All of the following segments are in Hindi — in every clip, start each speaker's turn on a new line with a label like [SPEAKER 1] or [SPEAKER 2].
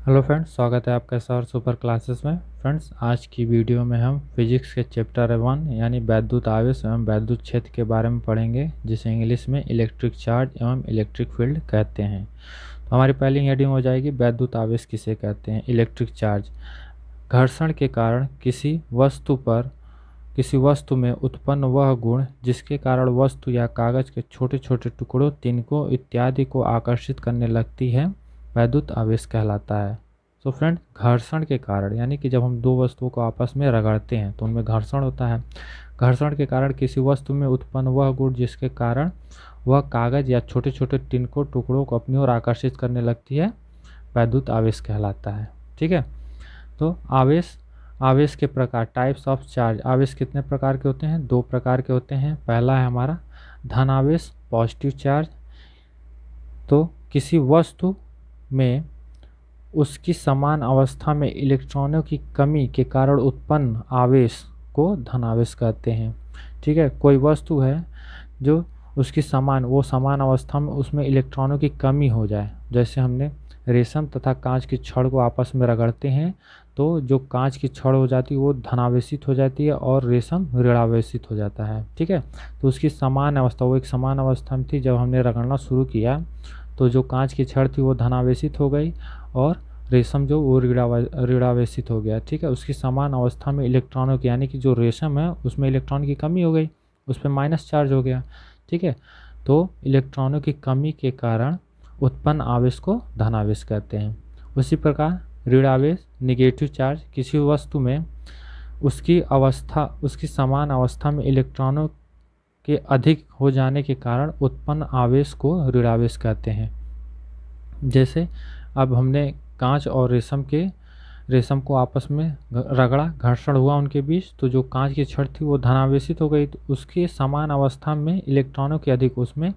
[SPEAKER 1] हेलो फ्रेंड्स, स्वागत है आपका सर सुपर क्लासेस में। फ्रेंड्स, आज की वीडियो में हम फिजिक्स के चैप्टर 1 यानी वैद्युत आवेश एवं वैद्युत क्षेत्र के बारे में पढ़ेंगे, जिसे इंग्लिश में इलेक्ट्रिक चार्ज एवं इलेक्ट्रिक फील्ड कहते हैं। तो हमारी पहली हेडिंग हो जाएगी वैद्युत आवेश किसे कहते हैं। इलेक्ट्रिक चार्ज घर्षण के कारण किसी वस्तु में उत्पन्न वह गुण जिसके कारण वस्तु या कागज के छोटे छोटे टुकड़ों, तिनकों इत्यादि को आकर्षित करने लगती है, वैद्युत आवेश कहलाता है। तो फ्रेंड, घर्षण के कारण यानी कि जब हम दो वस्तुओं को आपस में रगड़ते हैं तो उनमें घर्षण होता है। घर्षण के कारण किसी वस्तु में उत्पन्न वह गुण जिसके कारण वह कागज या छोटे छोटे तिनकों टुकड़ों को अपनी ओर आकर्षित करने लगती है, वैद्युत आवेश कहलाता है। ठीक है। तो आवेश के प्रकार, टाइप्स ऑफ चार्ज। आवेश कितने प्रकार के होते हैं? दो प्रकार के होते हैं। पहला है हमारा धन आवेश, पॉजिटिव चार्ज। तो किसी वस्तु में उसकी समान अवस्था में इलेक्ट्रॉनों की कमी के कारण उत्पन्न आवेश को धन आवेश कहते हैं। ठीक है। कोई वस्तु है जो उसकी समान अवस्था में उसमें इलेक्ट्रॉनों की कमी हो जाए, जैसे हमने रेशम तथा कांच की छड़ को आपस में रगड़ते हैं तो जो कांच की छड़ हो जाती है वो धनावेशित हो जाती है और रेशम ऋणावेशित हो जाता है। ठीक है। तो उसकी समान अवस्था, वो एक समान अवस्था में थी। जब हमने रगड़ना शुरू किया तो जो कांच की छड़ थी वो धनावेशित हो गई और रेशम जो वो ऋणावेशित हो गया। ठीक है। उसकी समान अवस्था में इलेक्ट्रॉनों की, यानी कि जो रेशम है उसमें इलेक्ट्रॉन की कमी हो गई, उस पर माइनस चार्ज हो गया। ठीक है। तो इलेक्ट्रॉनों की कमी के कारण उत्पन्न आवेश को धनावेश कहते हैं। उसी प्रकार ऋण आवेश, निगेटिव चार्ज। किसी वस्तु में उसकी समान अवस्था में इलेक्ट्रॉनों के अधिक हो जाने के कारण उत्पन्न आवेश को ऋण आवेश कहते हैं। जैसे अब हमने कांच और रेशम को आपस में रगड़ा, घर्षण हुआ उनके बीच, तो जो कांच की छड़ थी वो धनावेशित हो गई। तो उसकी समान अवस्था में इलेक्ट्रॉनों के अधिक, उसमें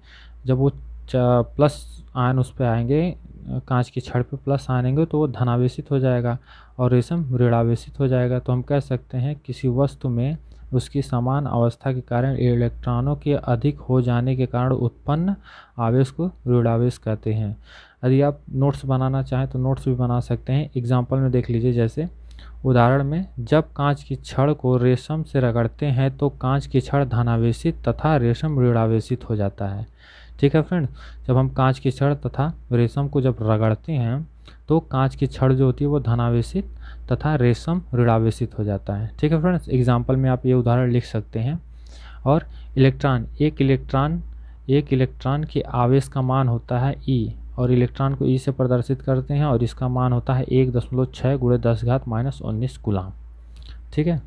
[SPEAKER 1] जब वो प्लस आयन उस पर आएंगे, कांच की छड़ पे प्लस आयन आएंगे तो वो धनावेशित हो जाएगा और रेशम ऋणावेशित हो जाएगा। तो हम कह सकते हैं किसी वस्तु में उसकी समान अवस्था के कारण इलेक्ट्रॉनों के अधिक हो जाने के कारण उत्पन्न आवेश को ऋणावेश कहते हैं। यदि आप नोट्स बनाना चाहें तो नोट्स भी बना सकते हैं। एग्जाम्पल में देख लीजिए, जैसे उदाहरण में, जब कांच की छड़ को रेशम से रगड़ते हैं तो कांच की छड़ धनावेशित तथा रेशम ऋणावेशित हो जाता है। ठीक है फ्रेंड, जब हम कांच की छड़ तथा रेशम को जब रगड़ते हैं तो कांच की छड़ जो होती है वो धनावेशित तथा रेशम ऋणावेशित हो जाता है। ठीक है फ्रेंड्स, एग्जाम्पल में आप ये उदाहरण लिख सकते हैं। और एक इलेक्ट्रॉन के आवेश का मान होता है ई, और इलेक्ट्रॉन को ई से प्रदर्शित करते हैं और इसका मान होता है 1.6 × 10⁻⁻19 कूलाम। ठीक है।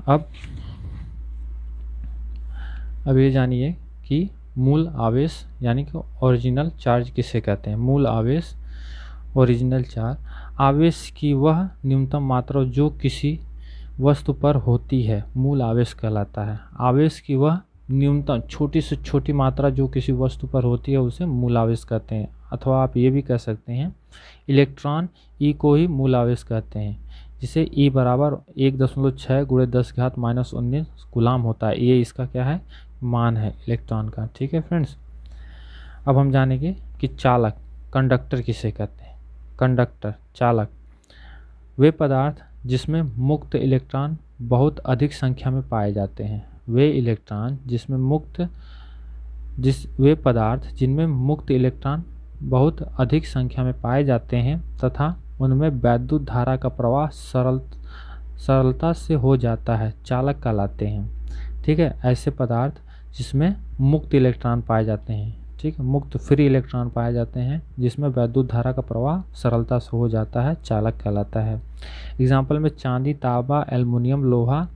[SPEAKER 1] अब ये जानिए कि मूल आवेश यानी कि ओरिजिनल चार्ज किसे कहते हैं। मूल आवेश, ओरिजिनल चार्ज, आवेश की वह न्यूनतम मात्रा जो किसी वस्तु पर होती है, मूल आवेश कहलाता है। आवेश की वह न्यूनतम छोटी से छोटी मात्रा जो किसी वस्तु पर होती है उसे मूल आवेश कहते हैं। अथवा आप ये भी कह सकते हैं इलेक्ट्रॉन ई को ही मूल आवेश कहते हैं, जिसे ई बराबर 1.6 × 10⁻⁻19 कूलाम होता है। ये इसका क्या है? मान है इलेक्ट्रॉन का। ठीक है फ्रेंड्स, अब हम जानेंगे कि चालक, कंडक्टर किसे कहते हैं। कंडक्टर, चालक, वे पदार्थ जिसमें मुक्त इलेक्ट्रॉन बहुत अधिक संख्या में पाए जाते हैं। वे पदार्थ जिनमें मुक्त इलेक्ट्रॉन बहुत अधिक संख्या में पाए जाते हैं तथा उनमें वैद्युत धारा का प्रवाह सरलता से हो जाता है, चालक कहलाते हैं। ठीक है। ऐसे पदार्थ जिसमें मुक्त इलेक्ट्रॉन पाए जाते हैं, ठीक है, मुक्त फ्री इलेक्ट्रॉन पाए जाते हैं, जिसमें वैद्युत धारा का प्रवाह सरलता से हो जाता है, चालक कहलाता है। एग्जाम्पल में चांदी, तांबा, एल्युमिनियम, लोहा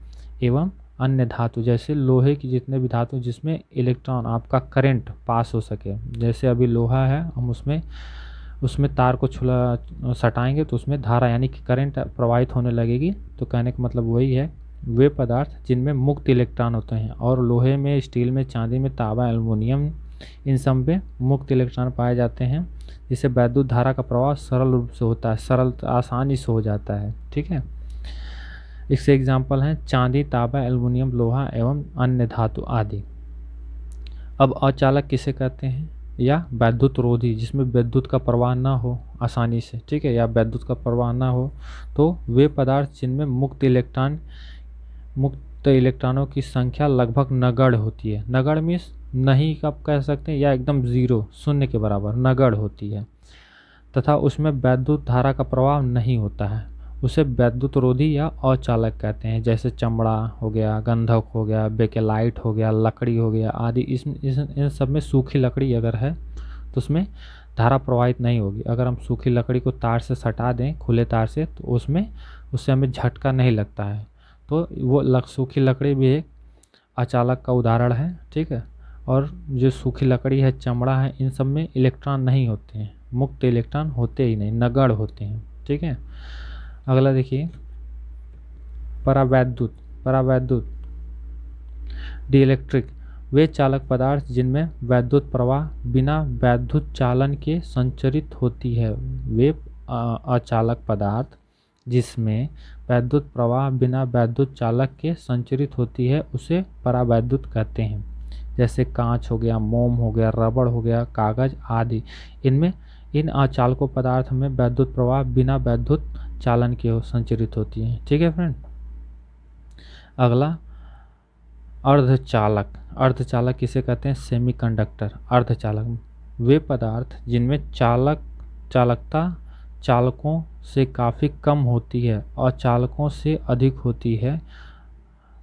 [SPEAKER 1] एवं अन्य धातु। जैसे लोहे की जितने भी धातु जिसमें इलेक्ट्रॉन, आपका करंट पास हो सके, जैसे अभी लोहा है, हम उसमें तार को सटाएंगे तो उसमें धारा यानी कि करंट प्रवाहित होने लगेगी। तो कहने का मतलब वही है, वे पदार्थ जिनमें मुक्त इलेक्ट्रॉन होते हैं, और लोहे में, स्टील में, चांदी में, तांबा, एल्युमिनियम, इन सब में मुक्त इलेक्ट्रॉन पाए जाते हैं, जिससे वैद्युत धारा का प्रवाह सरल रूप से होता है, आसानी से हो जाता है। ठीक है। इससे एग्जाम्पल हैं चांदी, तांबा, एल्युमिनियम, लोहा एवं अन्य धातु आदि। अब अचालक किसे कहते हैं। या वैद्युत रोधी जिसमें विद्युत का प्रवाह ना हो आसानी से, ठीक है, या विद्युत का प्रवाह ना हो, तो वे पदार्थ जिनमें मुक्त इलेक्ट्रॉनों की संख्या लगभग नगण्य होती है। नगण्य मीन्स नहीं कब कह सकते हैं, या एकदम ज़ीरो शून्य के बराबर नगण्य होती है, तथा उसमें वैद्युत धारा का प्रवाह नहीं होता है, उसे वैद्युत रोधी या अचालक कहते हैं। जैसे चमड़ा हो गया, गंधक हो गया, बेकेलाइट हो गया, लकड़ी हो गया आदि। इन सब में सूखी लकड़ी अगर है तो उसमें धारा प्रवाहित नहीं होगी। अगर हम सूखी लकड़ी को तार से सटा दें, खुले तार से, तो उससे हमें झटका नहीं लगता है। तो वो सूखी लकड़ी भी एक अचालक का उदाहरण है, ठीक है। और जो सूखी लकड़ी है, चमड़ा है, इन सब में इलेक्ट्रॉन नहीं होते हैं, मुक्त इलेक्ट्रॉन होते ही नहीं, नगण्य होते हैं, ठीक है। अगला देखिए, परावैद्युत डिइलेक्ट्रिक वे चालक पदार्थ जिनमें वैद्युत प्रवाह बिना वैद्युत चालन के संचरित होती है। वे अचालक पदार्थ जिसमें वैद्युत प्रवाह बिना वैद्युत चालक के संचरित होती है उसे परावैद्युत कहते हैं। जैसे कांच हो गया, मोम हो गया, रबड़ हो गया, कागज आदि। इन अचालकों पदार्थ में वैद्युत प्रवाह बिना वैद्युत चालन के संचरित होती है, ठीक है फ्रेंड। अगला अर्धचालक किसे कहते हैं? सेमीकंडक्टर। अर्धचालक वे पदार्थ जिनमें चालकता चालकों से काफ़ी कम होती है और चालकों से अधिक होती है,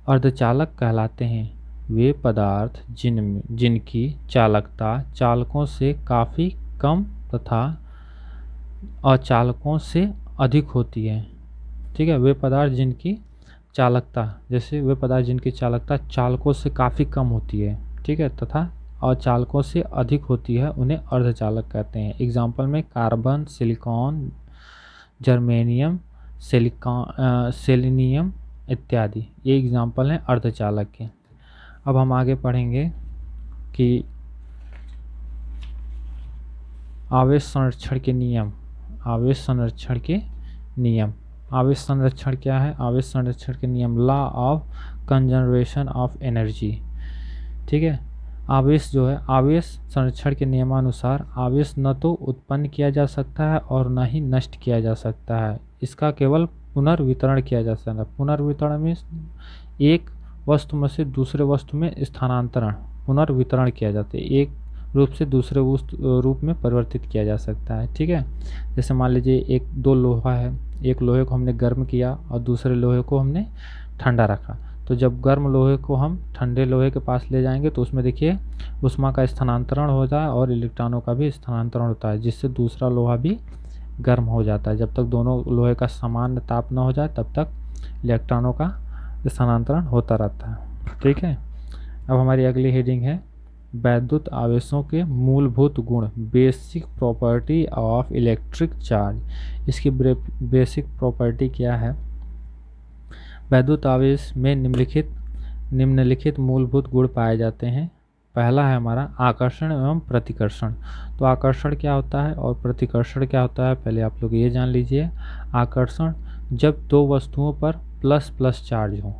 [SPEAKER 1] अर्धचालक कहलाते हैं। वे पदार्थ जिनकी चालकता चालकों से काफ़ी कम तथा अचालकों से अधिक होती है, ठीक है। वे पदार्थ जिनकी चालकता चालकों से काफ़ी कम होती है, ठीक है, तथा अचालकों से अधिक होती है, उन्हें अर्धचालक कहते हैं। एग्जाम्पल में कार्बन, सिलिकॉन, जर्मेनियम, सेलेनियम इत्यादि, ये एग्जाम्पल हैं अर्धचालक के। अब हम आगे पढ़ेंगे कि आवेश संरक्षण के नियम। आवेश संरक्षण क्या है? आवेश संरक्षण के नियम, law of conservation of energy, ठीक है। आवेश जो है, आवेश संरक्षण के नियमानुसार आवेश न तो उत्पन्न किया जा सकता है और न ही नष्ट किया जा सकता है, इसका केवल पुनर्वितरण किया जा सकता है। पुनर्वितरण में एक वस्तु में से दूसरे वस्तु में स्थानांतरण, पुनर्वितरण किया जाता है, एक रूप से दूसरे रूप में परिवर्तित किया जा सकता है, ठीक है। जैसे मान लीजिए दो लोहा है, एक लोहे को हमने गर्म किया और दूसरे लोहे को हमने ठंडा रखा, तो जब गर्म लोहे को हम ठंडे लोहे के पास ले जाएंगे तो उसमें देखिए ऊष्मा का स्थानांतरण होता है और इलेक्ट्रॉनों का भी स्थानांतरण होता है, जिससे दूसरा लोहा भी गर्म हो जाता है। जब तक दोनों लोहे का समान ताप न हो जाए तब तक इलेक्ट्रॉनों का स्थानांतरण होता रहता है, ठीक है। अब हमारी अगली हेडिंग है वैद्युत आवेशों के मूलभूत गुण, basic property of electric charge. इसकी बेसिक प्रॉपर्टी क्या है? वैद्युत आवेश में निम्नलिखित मूलभूत गुण पाए जाते हैं। पहला है हमारा आकर्षण एवं प्रतिकर्षण। तो आकर्षण क्या होता है और प्रतिकर्षण क्या होता है, पहले आप लोग ये जान लीजिए। आकर्षण जब दो वस्तुओं पर प्लस प्लस चार्ज हो,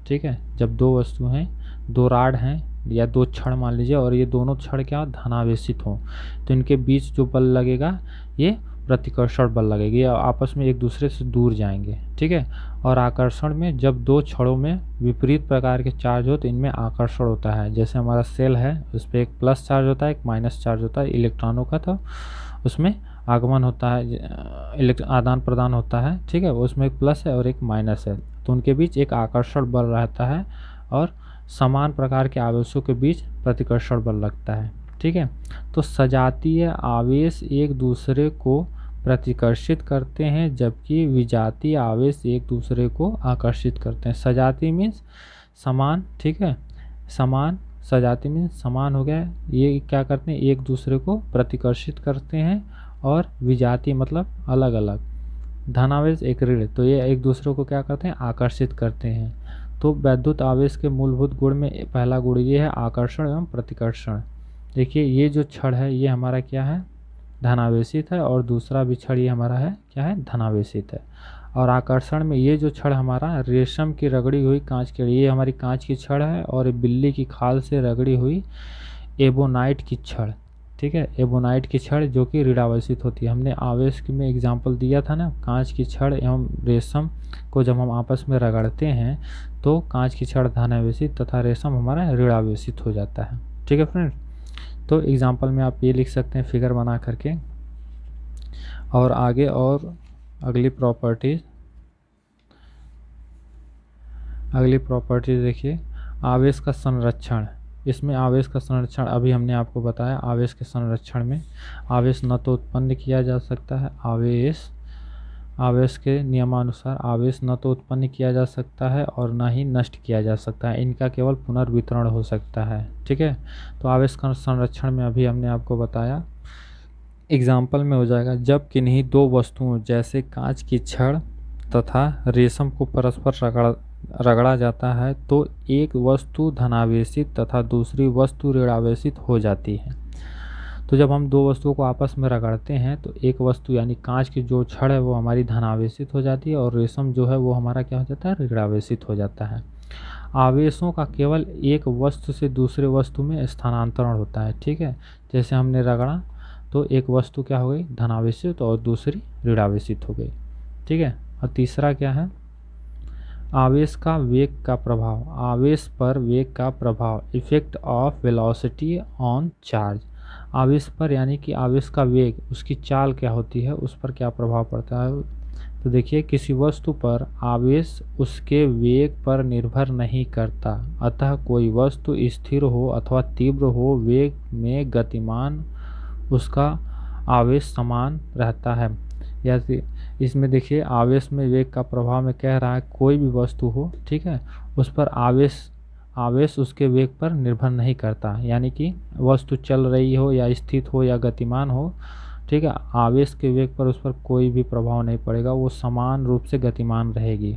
[SPEAKER 1] ठीक है। जब दो वस्तु हैं, दो राड हैं या दो छड़ मान लीजिए, और ये दोनों छड़ क्या धनावेशित हो, तो इनके बीच जो बल लगेगा ये प्रतिकर्षण बल लगेगी, आपस में एक दूसरे से दूर जाएंगे, ठीक है। और आकर्षण में जब दो छड़ों में विपरीत प्रकार के चार्ज हो तो इनमें आकर्षण होता है। जैसे हमारा सेल है, उस पर एक प्लस चार्ज होता है, एक माइनस चार्ज होता है इलेक्ट्रॉनों का, तो उसमें आगमन होता है, आदान प्रदान होता है, ठीक है। उसमें एक प्लस है और एक माइनस है, तो उनके बीच एक आकर्षण बल रहता है और समान प्रकार के आवेशों के बीच प्रतिकर्षण बल लगता है, ठीक है। तो सजातीय आवेश एक दूसरे को प्रतिकर्षित करते हैं, जबकि विजातीय आवेश एक दूसरे को आकर्षित करते हैं। सजातीय मीन्स समान, ठीक है, समान, सजातीय मीन्स समान हो गया। ये क्या करते हैं, एक दूसरे को प्रतिकर्षित करते हैं, और विजातीय मतलब अलग अलग। धनावेश एक ऋण, तो ये एक दूसरे को क्या करते हैं, आकर्षित करते हैं। तो वैद्युत आवेश के मूलभूत गुण में पहला गुण ये है आकर्षण एवं प्रतिकर्षण। देखिए ये जो छड़ है ये हमारा क्या है, धनावेशित है, और दूसरा भी छड़ ये हमारा है क्या है, धनावेशित है। और आकर्षण में ये जो छड़ हमारा रेशम की रगड़ी हुई कांच की, ये हमारी कांच की छड़ है, और बिल्ली की खाल से रगड़ी हुई एबोनाइट की छड़, ठीक है। एबोनाइट की छड़ जो कि ऋणावेशित होती है। हमने आवेश में एग्जाम्पल दिया था ना, कांच की छड़ एवं रेशम को जब हम आपस में रगड़ते हैं तो कांच की छड़ धनावेशित तथा रेशम हमारा ऋणावेशित हो जाता है। ठीक है फ्रेंड्स, तो एग्जाम्पल में आप ये लिख सकते हैं फिगर बना करके। और आगे और अगली प्रॉपर्टीज देखिए, आवेश का संरक्षण। इसमें आवेश का संरक्षण अभी हमने आपको बताया। आवेश के संरक्षण में आवेश न तो उत्पन्न किया जा सकता है, आवेश के नियमानुसार आवेश न तो उत्पन्न किया जा सकता है और न ही नष्ट किया जा सकता है, इनका केवल पुनर्वितरण हो सकता है। ठीक है, तो आवेश का संरक्षण में अभी हमने आपको बताया। एग्जाम्पल में हो जाएगा, जब किन्हीं दो वस्तुओं जैसे कांच की छड़ तथा रेशम को परस्पर रगड़ा जाता है तो एक वस्तु धनावेशित तथा दूसरी वस्तु ऋणावेशित हो जाती है। तो जब हम दो वस्तुओं को आपस में रगड़ते हैं तो एक वस्तु यानी कांच की जो छड़ है वो हमारी धनावेशित हो जाती है और रेशम जो है वो हमारा क्या हो जाता है, ऋणावेशित हो जाता है। आवेशों का केवल एक वस्तु से दूसरे वस्तु में स्थानांतरण होता है। ठीक है, जैसे हमने रगड़ा तो एक वस्तु क्या हो गई, धनावेशित और दूसरी ऋणावेशित हो गई। ठीक है, और तीसरा क्या है, आवेश का वेग का प्रभाव। आवेश पर वेग का प्रभाव, effect of velocity on charge. आवेश पर यानी कि आवेश का वेग, उसकी चाल क्या होती है, उस पर क्या प्रभाव पड़ता है। तो देखिए, किसी वस्तु पर आवेश उसके वेग पर निर्भर नहीं करता, अतः कोई वस्तु स्थिर हो अथवा तीव्र हो, वेग में गतिमान उसका आवेश समान रहता है। या इसमें देखिए, आवेश में वेग का प्रभाव में कह रहा है कोई भी वस्तु हो, ठीक है, उस पर आवेश उसके वेग पर निर्भर नहीं करता, यानी कि वस्तु चल रही हो या स्थित हो या गतिमान हो, ठीक है, आवेश के वेग पर उस पर कोई भी प्रभाव नहीं पड़ेगा, वो समान रूप से गतिमान रहेगी।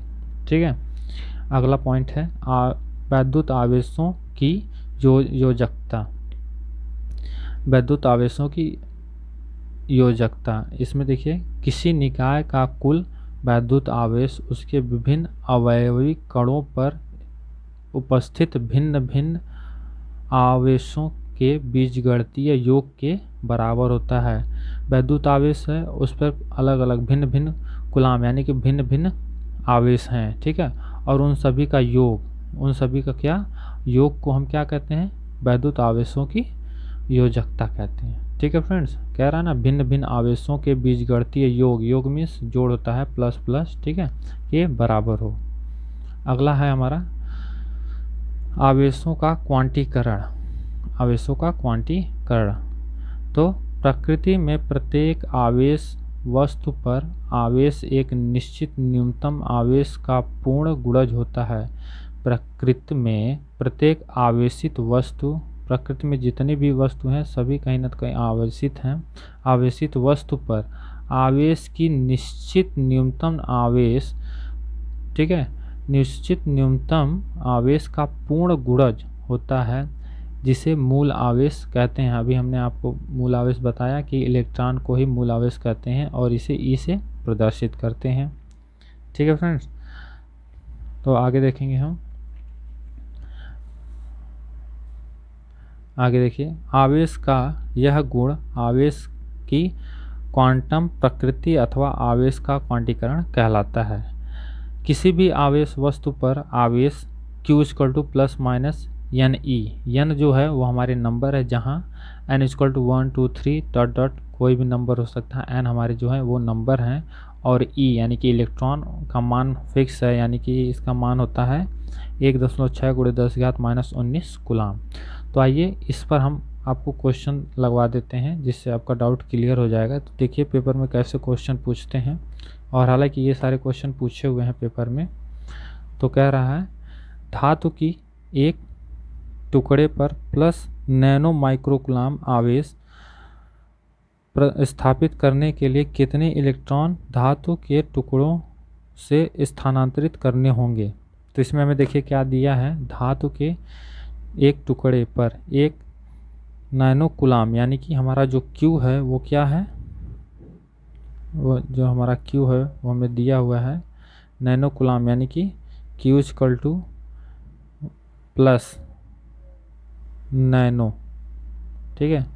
[SPEAKER 1] ठीक है, अगला पॉइंट है वैद्युत आवेशों की योजकता। वैद्युत आवेशों की योजकता, इसमें देखिए, किसी निकाय का कुल वैद्युत आवेश उसके विभिन्न अवयवी कणों पर उपस्थित भिन्न भिन्न आवेशों के बीजगणितीय योग के बराबर होता है। वैद्युत आवेश है, उस पर अलग अलग भिन्न भिन्न कूलाम यानी कि भिन्न भिन्न आवेश हैं। ठीक है, और उन सभी का योग, उन सभी का क्या योग को हम क्या कहते हैं, वैद्युत आवेशों की योजकता कहते हैं। ठीक है फ्रेंड्स, कह रहा है ना, भिन्न भिन्न आवेशों के बीजगणितीय योग मीन्स जोड़ होता है प्लस प्लस, ठीक है, ये बराबर हो। अगला है हमारा आवेशों का क्वांटीकरण। आवेशों का क्वांटीकरण, तो प्रकृति में प्रत्येक आवेश वस्तु पर आवेश एक निश्चित न्यूनतम आवेश का पूर्ण गुणज होता है। प्रकृति में प्रत्येक आवेशित वस्तु, प्रकृति में जितनी भी वस्तु हैं सभी कहीं न कहीं आवेशित हैं। आवेशित वस्तु पर आवेश की निश्चित न्यूनतम आवेश, ठीक है, निश्चित न्यूनतम आवेश का पूर्ण गुणज होता है, जिसे मूल आवेश कहते हैं। अभी हमने आपको मूल आवेश बताया कि इलेक्ट्रॉन को ही मूल आवेश कहते हैं और इसे ई से प्रदर्शित करते हैं। ठीक है फ्रेंड्स, तो आगे देखेंगे हम। आगे देखिए, आवेश का यह गुण आवेश की क्वांटम प्रकृति अथवा आवेश का क्वांटीकरण कहलाता है। किसी भी आवेश वस्तु पर आवेश Q = plus minus n e, n जो है वो हमारे नंबर है, जहाँ n = 1 2 3 डॉट डॉट कोई भी नंबर हो सकता है, n हमारे जो है वो नंबर हैं, और E यानी कि इलेक्ट्रॉन का मान फिक्स है, यानी कि इसका मान होता है 1.6 × 10⁻19 कूलाम। तो आइए इस पर हम आपको क्वेश्चन लगवा देते हैं जिससे आपका डाउट क्लियर हो जाएगा। तो देखिए पेपर में कैसे क्वेश्चन पूछते हैं, और हालांकि ये सारे क्वेश्चन पूछे हुए हैं पेपर में। तो कह रहा है, धातु की एक टुकड़े पर प्लस नैनो माइक्रोकूलाम आवेश स्थापित करने के लिए कितने इलेक्ट्रॉन धातु के टुकड़ों से स्थानांतरित करने होंगे। तो इसमें हमें देखिए क्या दिया है, धातु के एक टुकड़े पर एक नैनो कूलाम, यानी कि हमारा जो Q है वो क्या है, वो जो हमारा Q है वो हमें दिया हुआ है नैनो कूलाम, यानी कि Q = प्लस नैनो, ठीक है,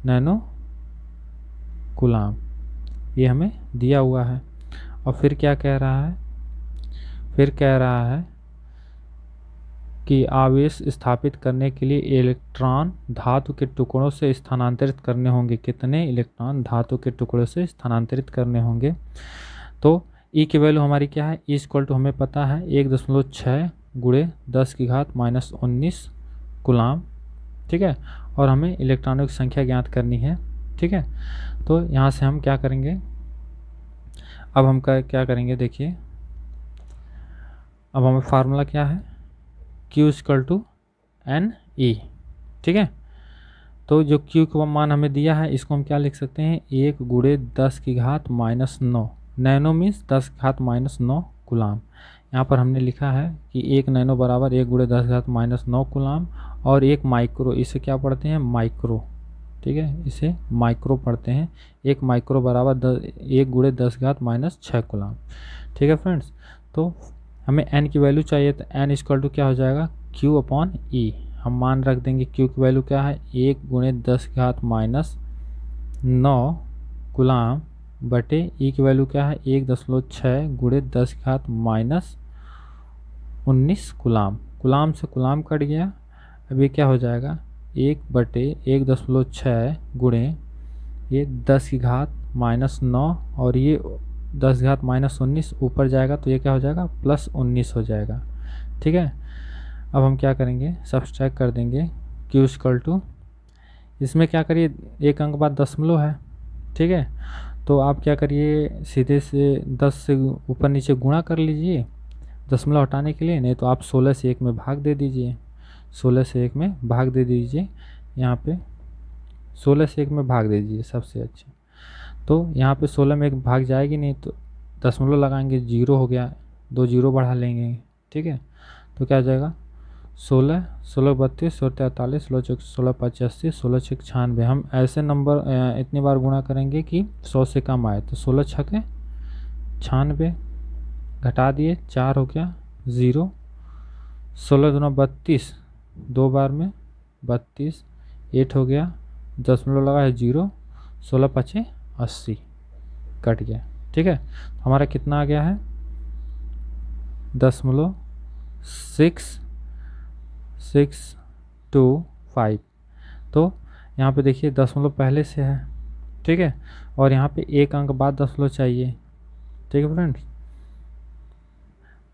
[SPEAKER 1] नैनो कूलाम, ये हमें दिया हुआ है। और फिर क्या कह रहा है, फिर कह रहा है कि आवेश स्थापित करने के लिए इलेक्ट्रॉन धातु के टुकड़ों से स्थानांतरित करने होंगे। कितने इलेक्ट्रॉन धातु के टुकड़ों से स्थानांतरित करने होंगे। तो ई की वैल्यू हमारी क्या है, ई इक्वल टू हमें पता है 1.6 गुणे 10⁻19 कूलाम, ठीक है। और हमें इलेक्ट्रॉनों की संख्या ज्ञात करनी है, ठीक है। तो यहाँ से हम क्या करेंगे, अब हम क्या करेंगे, देखिए अब हमें फार्मूला क्या है, Q equal to n e, ठीक है। तो जो Q का मान हमें दिया है इसको हम क्या लिख सकते हैं, 1 गुणे 10⁻⁹ नैनो मीन्स 10⁻⁹ कूलाम। यहाँ पर हमने लिखा है कि 1 नैनो बराबर 1 गुणे 10⁻⁹ कूलाम, और 1 माइक्रो, इसे क्या पढ़ते हैं, माइक्रो, ठीक है, इसे माइक्रो पढ़ते हैं। 1 माइक्रो बराबर 1 गुणे 10⁻⁶ कूलाम, ठीक है फ्रेंड्स। तो हमें n की वैल्यू चाहिए, तो n इक्वल टू क्या हो जाएगा, Q अपॉन ई। हम मान रख देंगे Q की वैल्यू क्या है, 1 गुणे 10⁻⁹ कूलाम बटे ई की वैल्यू क्या है, 1.6 गुणे 10⁻⁹ कूलाम। कूलाम से कूलाम कट गया, अब ये क्या हो जाएगा, 1 बटे 1.6 गुणे ये 10⁻⁹ और ये 10⁻⁻19 ऊपर जाएगा तो ये क्या हो जाएगा, +19 हो जाएगा, ठीक है। अब हम क्या करेंगे, सब्सट्रैक्ट कर देंगे Q इक्वल टू, इसमें क्या करिए, एक अंक बाद दशमलव है, ठीक है। तो आप क्या करिए, सीधे से 10 से ऊपर नीचे गुणा कर लीजिए दशमलव हटाने के लिए, नहीं तो आप 16 से 1 में भाग दे दीजिए, 16 से 1 में भाग दे दीजिए, यहाँ पे 16 से 1 में भाग दे दीजिए सबसे अच्छा। तो यहाँ पे 16 में 1 भाग जाएगी नहीं, तो दशमलव लगाएंगे, 0 हो गया, 2 0 बढ़ा लेंगे, ठीक है। तो क्या आ जाएगा, 16 16 32 16 43 16 चौक 16 85 16 छक 96। हम ऐसे नंबर इतनी बार गुणा करेंगे कि 100 से कम आए, तो 16 छके 96, घटा दिए 4 हो गया 0, 16 दूना 32, 2 बार में 32, 8 हो गया, दशमलव लगा है 0, 16 5 80 कट गया, ठीक है। हमारा कितना आ गया है, 0.6625। तो यहाँ पे देखिए दशमलव पहले से है, ठीक है, और यहाँ पे एक अंक बाद दशमलव चाहिए, ठीक है फ्रेंड्स।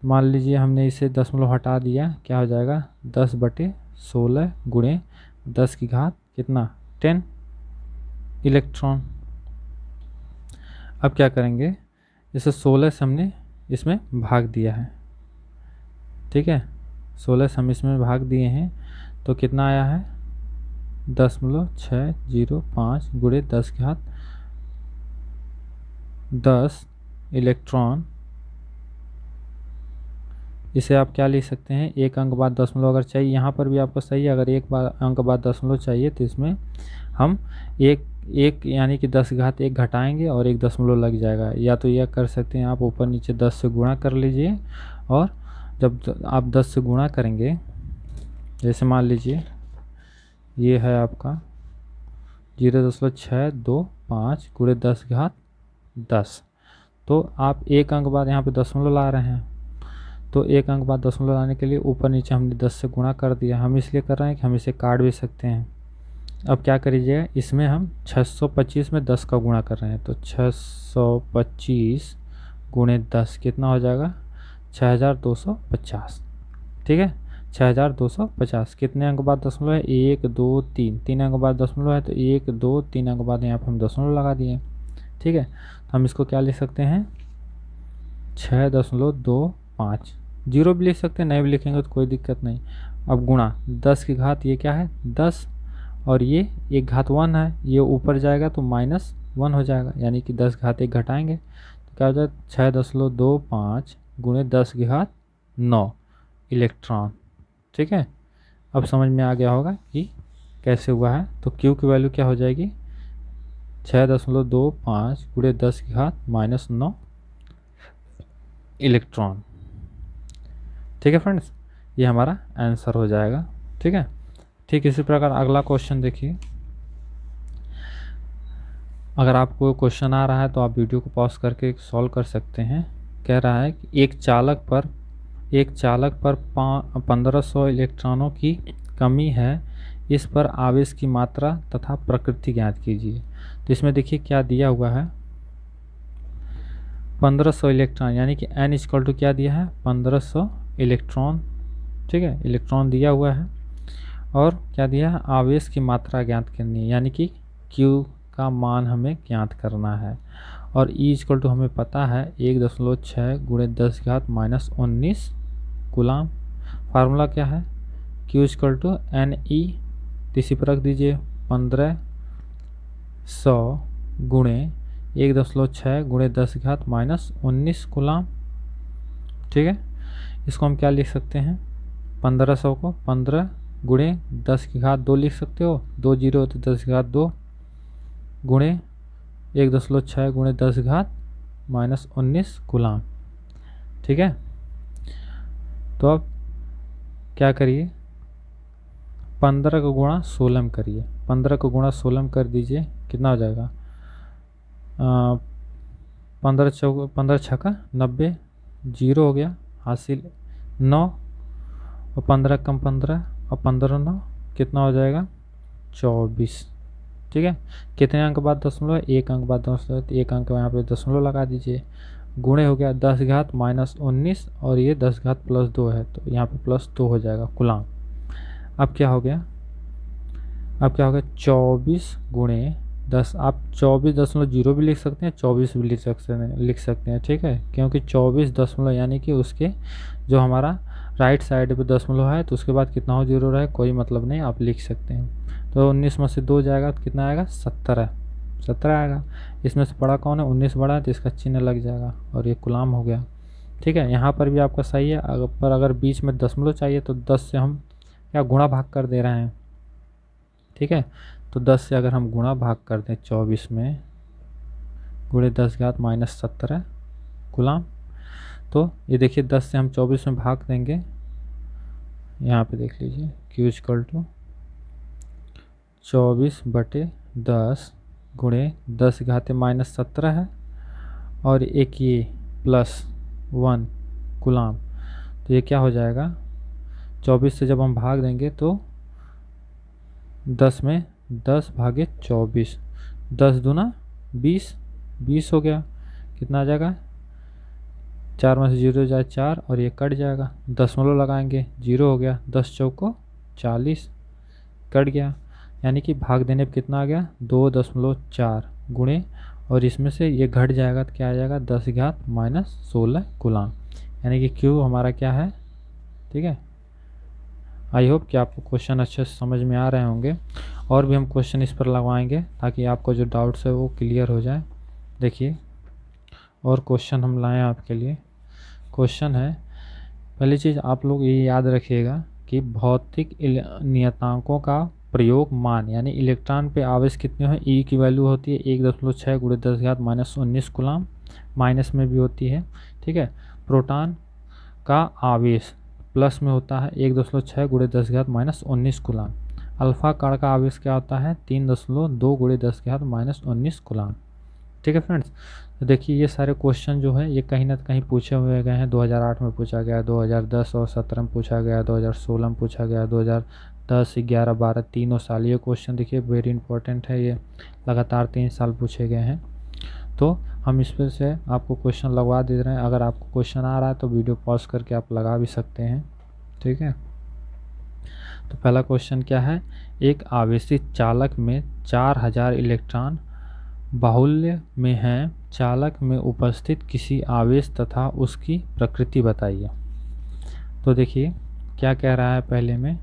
[SPEAKER 1] मान लीजिए हमने इसे दशमलव हटा दिया, क्या हो जाएगा, 10/16 गुणे 10 की घात कितना, 10 इलेक्ट्रॉन। अब क्या करेंगे, इसे 16 से हमने इसमें भाग दिया है, ठीक है, 16 से हम इसमें भाग दिए हैं, तो कितना आया है, 0.605 गुणे 10 की घात 10 इलेक्ट्रॉन। इसे आप क्या लिख सकते हैं, एक अंक बाद दशमलव अगर चाहिए, यहाँ पर भी आपको सही है, अगर एक बार अंक बाद दशमलव चाहिए तो इसमें हम एक यानी कि 10 घात 1 घटाएंगे और 1 दशमलव लग जाएगा। या तो यह कर सकते हैं आप, ऊपर नीचे 10 से गुणा कर लीजिए, और जब आप 10 से गुणा करेंगे, जैसे मान लीजिए ये है आपका 0.625 गुणे 10 घात 10, तो आप एक अंक बाद यहाँ पे दशमलव ला रहे हैं, तो एक अंक बाद दशमलव लाने के लिए ऊपर नीचे हमने 10 से गुणा कर दिया। हम इसलिए कर रहे हैं कि हम इसे काट भी सकते हैं। अब क्या करिएगा, इसमें हम 625 में 10 का गुणा कर रहे हैं, तो 625 गुणे 10 कितना हो जाएगा, 6250, ठीक है, 6250। कितने अंक बाद दशमलव है, 1 2 3, 3 अंक बाद दशमलव है, तो 1 2 3 अंक बाद यहाँ पर हम दशमलव लगा दिए, ठीक है। तो हम इसको क्या लिख सकते हैं, 6.25, 0 भी लिख सकते हैं, नहीं भी लिखेंगे तो कोई दिक्कत नहीं। अब गुणा 10 की घात, ये क्या है 10, और ये एक घात 1 है, ये ऊपर जाएगा तो -1 हो जाएगा, यानी कि 10 घात 1 घटाएंगे तो क्या हो जाएगा, 6.25 गुणे 10 की घात 9 इलेक्ट्रॉन, ठीक है। अब समझ में आ गया होगा कि कैसे हुआ है। तो Q की वैल्यू क्या हो जाएगी, 6.25 गुणे 10 की घात -9 इलेक्ट्रॉन, ठीक है फ्रेंड्स, ये हमारा आंसर हो जाएगा, ठीक है। ठीक इसी प्रकार अगला क्वेश्चन देखिए, अगर आपको क्वेश्चन आ रहा है तो आप वीडियो को पॉज करके सॉल्व कर सकते हैं। कह रहा है कि एक चालक पर 1500 इलेक्ट्रॉनों की कमी है, इस पर आवेश की मात्रा तथा प्रकृति ज्ञात कीजिए। तो इसमें देखिए क्या दिया हुआ है, 1500 इलेक्ट्रॉन, यानी कि n इक्वल टू क्या दिया है, 1500 इलेक्ट्रॉन। ठीक है, इलेक्ट्रॉन दिया हुआ है और क्या दिया है, आवेश की मात्रा ज्ञात करनी है, यानी कि Q का मान हमें ज्ञात करना है। और E इक्वल टू हमें पता है 1.6 गुणे 10⁻⁻19 कूलाम। फार्मूला क्या है, Q इक्वल टू NE, इसी पर रख दीजिए 1500 गुणे 1.6 गुणे 10⁻⁻19 कूलाम। ठीक है, इसको हम क्या लिख सकते हैं, 1500 को 15 गुणे 10⁻2 लिख सकते हो, 2 जीरो होते 10⁻2 गुणे 1.6 गुणे 10⁻⁻19 कूलाम। ठीक है, तो अब क्या करिए, 15 को गुणा 16 में करिए, 15 को गुणा 16 में कर दीजिए, कितना हो जाएगा, 15 छक्का 90, जीरो हो गया, हासिल 9 और 15 कम 15 और 15 9 कितना हो जाएगा, 24। ठीक है, कितने अंक बाद दशमलव, एक अंक बाद दशमलव, तो एक अंक यहाँ पे दशमलव लगा दीजिए, गुणे हो गया 10⁻⁻19 और ये 10⁻+2 है, तो यहाँ पे +2 हो जाएगा कूलाम। अब क्या हो गया, 24 गुणे 10, आप 24.0 भी लिख सकते हैं, 24 भी लिख सकते हैं। ठीक है, क्योंकि 24 दशमलव यानी कि उसके जो हमारा राइट साइड पे दशमलव है तो उसके बाद कितना हो जीरो रहे, कोई मतलब नहीं, आप लिख सकते हैं। तो 19 में से 2 जाएगा तो कितना आएगा, 17 आएगा। इसमें से बड़ा कौन है, 19 बड़ा है, तो इसका चिन्ह लग जाएगा और ये कूलाम हो गया। ठीक है, यहाँ पर भी आपका सही है, पर अगर बीच में दशमलव चाहिए तो 10 से हम क्या गुणा भाग कर दे रहे हैं। ठीक है, तो 10 से अगर हम गुणा भाग कर दें 24 में, गुणे 10⁻⁻17 कूलाम, तो ये देखिए 10 से हम 24 में भाग देंगे, यहाँ पे देख लीजिए Q इक्वल टू 24/10 गुणे 10⁻⁻17 है और एक ये +1 कूलाम, तो ये क्या हो जाएगा, 24 से जब हम भाग देंगे तो 10 में 10 भागे 24, 10 दूना 20 हो गया, कितना आ जाएगा, 4 में से 0 जाए 4 और ये कट जाएगा, दशमलव लगाएंगे, 0 हो गया, 10 चौको 40 कट गया, यानी कि भाग देने पे कितना आ गया, 2.4 गुणे, और इसमें से ये घट जाएगा तो क्या आ जाएगा, 10⁻⁻16 कूलाम, यानी कि Q हमारा क्या है। ठीक है, आई होप कि आपको क्वेश्चन अच्छे से समझ में आ रहे होंगे, और भी हम क्वेश्चन इस पर लगवाएंगे ताकि आपको जो डाउट्स है वो क्लियर हो जाए। देखिए और क्वेश्चन हम लाएं आपके लिए। क्वेश्चन है, पहली चीज़ आप लोग ये याद रखिएगा कि भौतिक नियतांकों का प्रयोग मान, यानी इलेक्ट्रॉन पे आवेश कितने हैं, E की वैल्यू होती है 1.6 गुणे 10⁻⁻19 कूलाम, माइनस में भी होती है। ठीक है, प्रोटॉन का आवेश प्लस में होता है 1.6 गुणे 10⁻⁻19 कूलाम। अल्फा कण का आवेश क्या होता है, 3.2 गुणे 10⁻⁻19 कूलाम। ठीक है फ्रेंड्स, तो देखिए ये सारे क्वेश्चन जो है ये कहीं ना कहीं पूछे हुए गए हैं। 2008 में पूछा गया, 2010 और 17 में पूछा गया, 2016 में पूछा गया, 2010, 11, 12 तीनों साल ये क्वेश्चन देखिए वेरी इंपॉर्टेंट है, ये लगातार 3 साल पूछे गए हैं। तो हम इस पर से आपको क्वेश्चन लगवा दे रहे हैं। अगर आपको क्वेश्चन आ रहा है तो वीडियो पॉज करके आप लगा भी सकते हैं। ठीक है, तो पहला क्वेश्चन क्या है, एक आवेशित चालक में 4000 इलेक्ट्रॉन बाहुल्य में हैं, चालक में उपस्थित किसी आवेश तथा उसकी प्रकृति बताइए। तो देखिए क्या कह रहा है, पहले में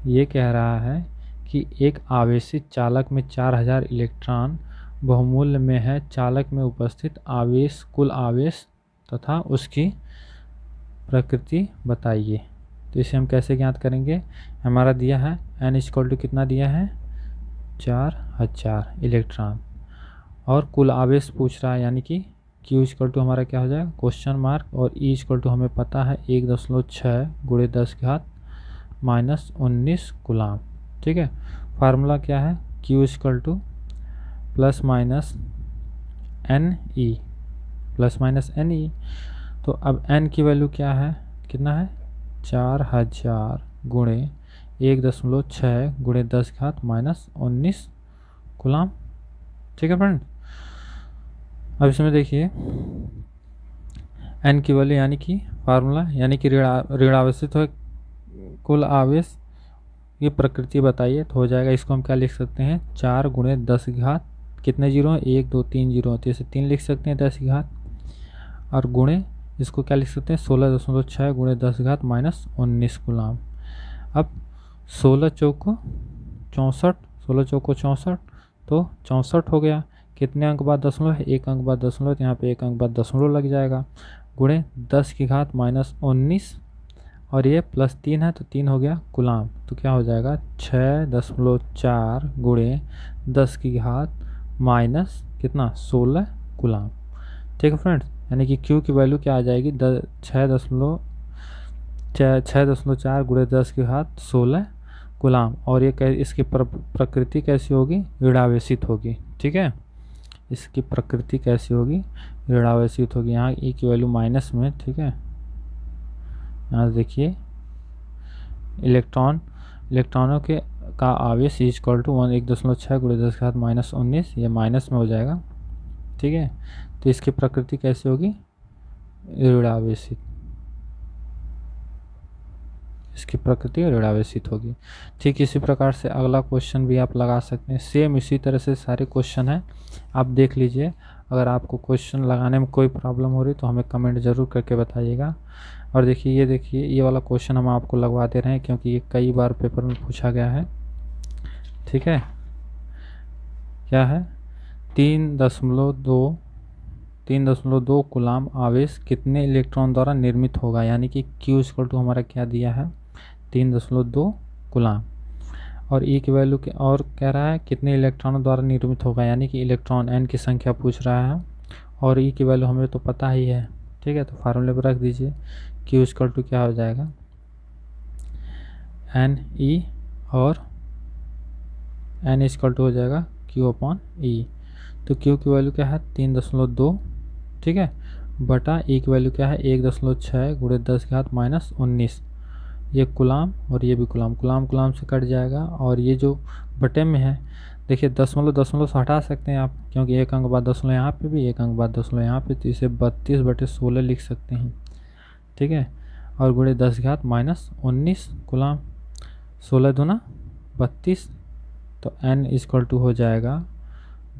[SPEAKER 1] ये कह रहा है कि एक आवेशित चालक में 4000 इलेक्ट्रॉन बहुमूल्य में है, चालक में उपस्थित आवेश कुल आवेश तथा उसकी प्रकृति बताइए। तो इसे हम कैसे ज्ञात करेंगे, हमारा दिया है n इक्वल टू कितना दिया है, 4000 इलेक्ट्रॉन, और कुल आवेश पूछ रहा है, यानी कि Q इक्वल टू हमारा क्या हो जाएगा, क्वेश्चन मार्क, और E इक्वल टू हमें पता है 1.6 गुणे 10⁻⁻19 कूलाम। ठीक है, फार्मूला क्या है, Q equal to plus minus n e, plus minus n e. तो अब n की वैल्यू क्या है, कितना है 4000 गुणे 1.6 गुणे 10⁻−19 कूलाम। ठीक है फ्रेंड। अब इसमें देखिए n की वैल्यू यानी कि फार्मूला यानी कि ऋणावेशित हो कुल आवेश ये प्रकृति बताइए तो हो जाएगा। इसको हम क्या लिख सकते हैं 4 गुणे 10 की घात, कितने जीरो हैं 1 2 3 जीरो होते हैं, इसे 3 लिख सकते हैं 10 की घात, और गुणे इसको क्या लिख सकते हैं 16.6 गुणे 10 की घात -19 कूलाम। अब 16 चौको 64, 16 चौको 64 तो 64 हो गया। कितने अंक बाद दशमलव है, एक अंक बाद दशमलव, तो यहाँ पे एक अंक बाद दशमलव लग जाएगा, गुणे 10 की घात -19 और ये +3 है तो 3 हो गया कूलाम। तो क्या हो जाएगा 6.4 गुणे 10 की घात माइनस कितना 16 कूलाम। ठीक है फ्रेंड्स, यानी कि Q की वैल्यू क्या आ जाएगी 6.4 गुणे 10 की घात 16 कूलाम। और ये इसकी प्रकृति कैसी होगी, ऋणावेशित होगी। ठीक है, इसकी प्रकृति कैसी होगी, ऋणावेशित होगी। यहाँ E की वैल्यू माइनस में, ठीक है, यहाँ देखिए इलेक्ट्रॉनों के का आवेश इक्वल टू 1.6 गुणे 10 की घात -19, ये माइनस में हो जाएगा। ठीक है, तो इसकी प्रकृति कैसी होगी, ऋणावेशित, इसकी प्रकृति ऋणावेशित होगी। ठीक इसी प्रकार से अगला क्वेश्चन भी आप लगा सकते हैं, सेम इसी तरह से सारे क्वेश्चन हैं, आप देख लीजिए। अगर आपको क्वेश्चन लगाने में कोई प्रॉब्लम हो रही तो हमें कमेंट ज़रूर करके बताइएगा। और देखिए ये वाला क्वेश्चन हम आपको लगवा दे रहे हैं क्योंकि ये कई बार पेपर में पूछा गया है। ठीक है, क्या है 3.2 कूलाम आवेश कितने इलेक्ट्रॉन द्वारा निर्मित होगा, यानी कि Q इक्वल टू हमारा क्या दिया है 3.2 कूलाम, और E की वैल्यू और कह रहा है कितने इलेक्ट्रॉनों द्वारा निर्मित होगा, यानी कि इलेक्ट्रॉन n की संख्या पूछ रहा है, और E की वैल्यू हमें तो पता ही है। ठीक है, तो फार्मूले पर रख दीजिए, Q इक्वल टू क्या हो जाएगा NE, और N इक्वल टू हो जाएगा Q/E। तो Q की वैल्यू क्या है 3.2, ठीक है, बटा E की वैल्यू क्या है 1.6 गुणे 10 की घात -19, ये कूलाम और ये भी कूलाम से कट जाएगा। और ये जो बटे में है देखिए दशमलव से हटा सकते हैं आप, क्योंकि एक अंक बाद दशमलव यहाँ पे भी, एक अंक बाद दशमलव यहाँ पे, तो इसे 32/16 लिख सकते हैं। ठीक है, और गुणे 10 की घात -19 कूलाम, 16 दूना 32, तो n इक्वल टू हो जाएगा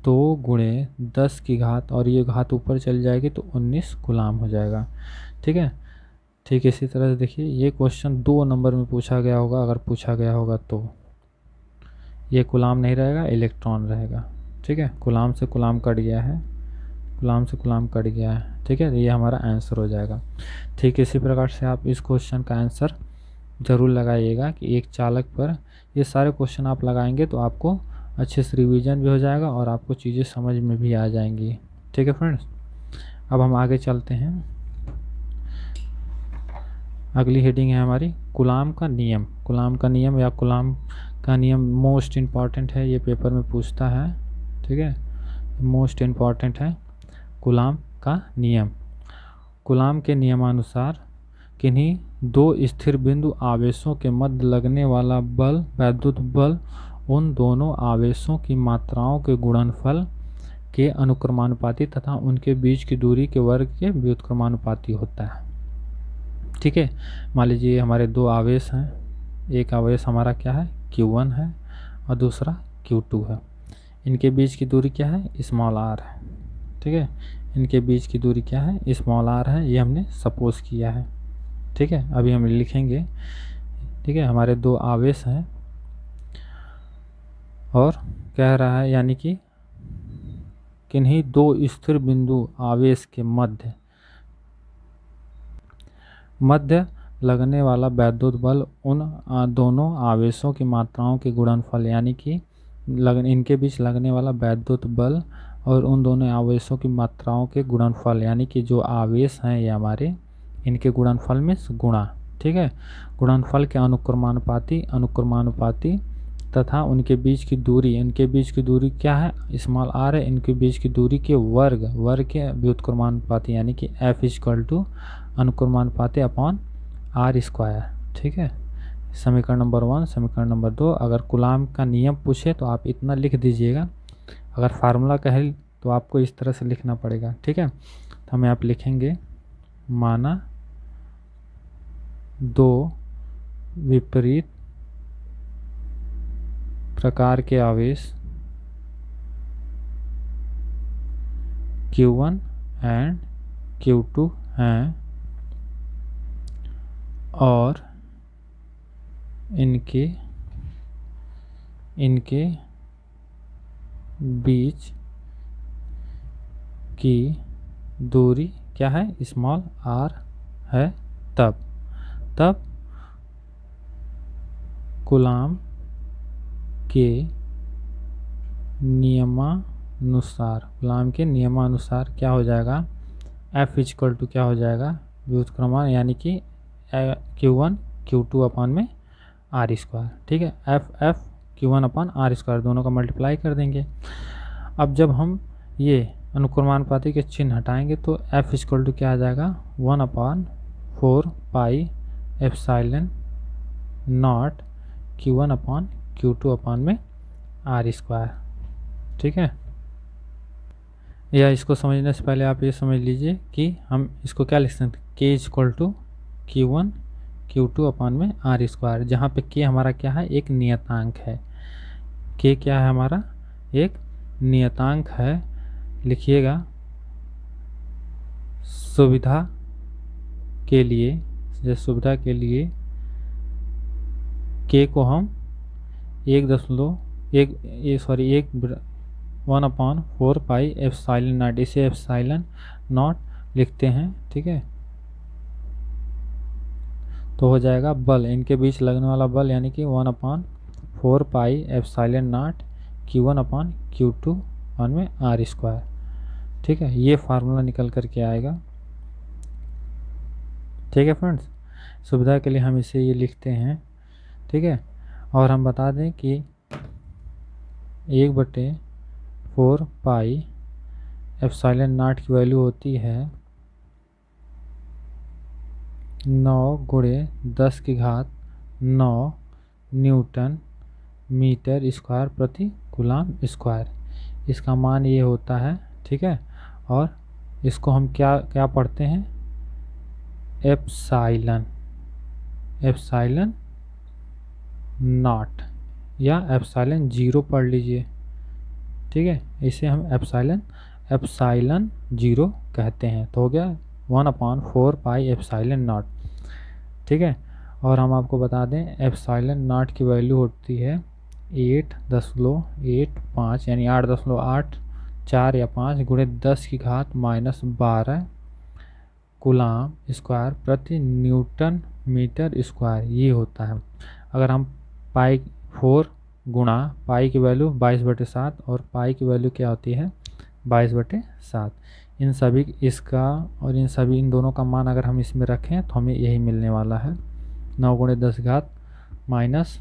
[SPEAKER 1] 2 गुणे 10 की घात, और ये घात ऊपर चल जाएगी तो 19 कूलाम हो जाएगा। ठीक है, ठीक इसी तरह से देखिए ये क्वेश्चन 2 नंबर में पूछा गया होगा, अगर पूछा गया होगा तो ये कूलाम नहीं रहेगा, इलेक्ट्रॉन रहेगा। ठीक है, कूलाम से कूलाम कट गया है, कूलाम से कूलाम कट गया है। ठीक है, ये हमारा आंसर हो जाएगा। ठीक इसी प्रकार से आप इस क्वेश्चन का आंसर ज़रूर लगाइएगा कि एक चालक पर ये सारे क्वेश्चन आप लगाएंगे तो आपको अच्छे से रिवीजन भी हो जाएगा और आपको चीज़ें समझ में भी आ जाएंगी। ठीक है फ्रेंड्स, अब हम आगे चलते हैं। अगली हेडिंग है हमारी कूलाम का नियम। कूलाम का नियम या कूलाम का नियम मोस्ट इम्पॉर्टेंट है, ये पेपर में पूछता है। ठीक है, मोस्ट इम्पॉर्टेंट है कूलाम का नियम। कूलाम के नियमानुसार किन्हीं दो स्थिर बिंदु आवेशों के मध्य लगने वाला बल, वैद्युत बल, उन दोनों आवेशों की मात्राओं के गुणनफल के अनुक्रमानुपाती तथा उनके बीच की दूरी के वर्ग के व्युत्क्रमानुपाती होता है। ठीक है, मान लीजिए हमारे दो आवेश हैं, एक आवेश हमारा क्या है Q1 है और दूसरा Q2 है। इनके बीच की दूरी क्या है स्मॉल r है। ठीक है, इनके बीच की दूरी क्या है स्मॉल r है, ये हमने सपोज किया है। ठीक है, अभी हम लिखेंगे। ठीक है, हमारे दो आवेश हैं और कह रहा है यानी कि किन्हीं दो स्थिर बिंदु आवेश के मध्य लगने वाला वैद्युत बल उन दोनों आवेशों की मात्राओं के गुणनफल, यानी कि इनके बीच लगने वाला वैद्युत बल और उन दोनों आवेशों की मात्राओं के गुणनफल, यानी कि जो आवेश हैं ये हमारे, इनके गुणनफल में गुणा। ठीक है, गुणनफल के अनुक्रमानुपाती तथा उनके बीच की दूरी क्या है, स्मॉल r है, इनके बीच की दूरी के वर्ग के व्युत्क्रमानुपाती, यानी कि f इक्वल टू अनुक्रमानुपाती अपॉन r स्क्वायर। ठीक है, समीकरण नंबर 1। समीकरण नंबर 2, अगर कूलाम का नियम पूछे तो आप इतना लिख दीजिएगा, अगर फार्मूला कहे तो आपको इस तरह से लिखना पड़ेगा। ठीक है, तो हम यहाँ पे लिखेंगे, माना दो विपरीत प्रकार के आवेश Q1 एंड Q2 हैं और इनके बीच की दूरी क्या है, स्मॉल r है, तब कूलाम के नियमानुसार क्या हो जाएगा, F इक्वल टू क्या हो जाएगा, व्युत्क्रमान, यानी कि Q1 Q2 अपॉन में r स्क्वायर। ठीक है, F Q1 upon r square दोनों का मल्टीप्लाई कर देंगे। अब जब हम ये अनुक्रमानुपाती के चिन्ह हटाएंगे तो F इक्वल टू क्या आ जाएगा, 1/4 pi epsilon not Q1 upon Q2 upon में r स्क्वायर। ठीक है, या इसको समझने से पहले आप ये समझ लीजिए कि हम इसको क्या लिख सकते हैं, K equal to Q1 Q2 upon में r स्क्वायर, जहाँ पे K हमारा क्या है, एक नियतांक है। K क्या है हमारा, एक नियतांक है। लिखिएगा, सुविधा के लिए K को हम 1/4 पाई एप्सिलॉन नॉट, इसे एप्सिलॉन नॉट लिखते हैं। ठीक है, तो हो जाएगा बल, इनके बीच लगने वाला बल, यानी कि 1/4 pi epsilon not Q1 upon Q2 upon में r स्क्वायर। ठीक है, ये फार्मूला निकल करके आएगा। ठीक है फ्रेंड्स, सुविधा के लिए हम इसे ये लिखते हैं। ठीक है, और हम बता दें कि 1/4 पाई एप्सिलॉन नॉट की वैल्यू होती है 9×10⁹ न्यूटन मीटर स्क्वायर प्रति कूलाम स्क्वायर, इसका मान ये होता है। ठीक है, और इसको हम क्या पढ़ते हैं, एप्सिलॉन नॉट या एप्सिलॉन 0 पढ़ लीजिए। ठीक है, इसे हम एप्सिलॉन 0 कहते हैं। तो हो गया 1/4 पाई एप्सिलॉन नॉट। ठीक है, और हम आपको बता दें एप्सिलॉन नॉट की वैल्यू होती है 8.85, यानी 8.84 या 5×10⁻⁻12 कूलाम स्क्वायर प्रति न्यूटन मीटर स्क्वायर, ये होता है। अगर हम पाई 4 गुणा पाई की वैल्यू 22/7 और पाई की वैल्यू क्या होती है 22/7, इन दोनों का मान अगर हम इसमें रखें तो हमें यही मिलने वाला है। 9×10 माइनस